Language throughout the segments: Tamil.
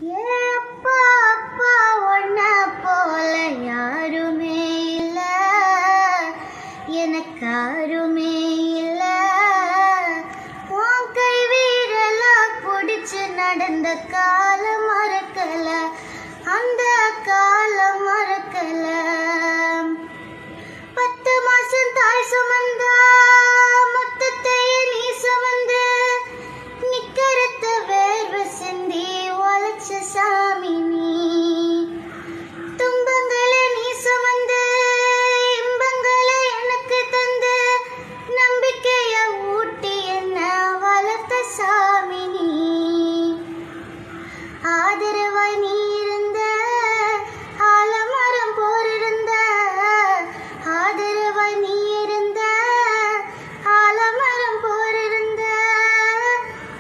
அப்பா அப்பா ஒன்ன போல யாருமே இல்ல, எனக்கு யாருமே இல்ல. உன் கை வீரலா பிடிச்சு நடந்த காலம் மறக்கல, அந்த காலம் மறக்கல. 10 மாசம் தாய் சுமந்தா மொத்தத்தையே நீ சுமந்து, நிக்கரத்த வேர்வை சிந்தி உழைச்ச சாமி நீ. துன்பங்களை நீ சுமந்து இன்பங்களை எனக்கு தந்து, நம்பிக்கைய ஊட்டி என்ன வளர்த்த சாமி நீ. ஆதரவாய் நீ இருந்த ஆலமரம் போர் இருந்த, ஆதரவாய் நீ இருந்த ஆலமரம் போர் இருந்த.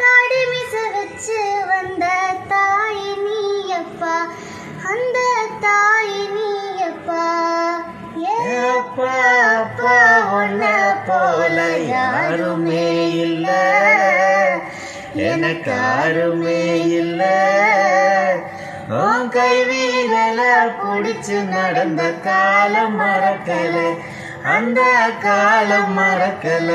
தாடி மிச வச்சு வந்த தாய் நீயப்பா, அந்த தாய் நீயப்பா. அப்பா அப்பா ஒன்ன போல யாருமே இல்ல, எனக்கு யாருமே இல்ல. உன் கை வீரல பிடிச்சு நடந்த காலம் மறக்கல, அந்த காலம் மறக்கல.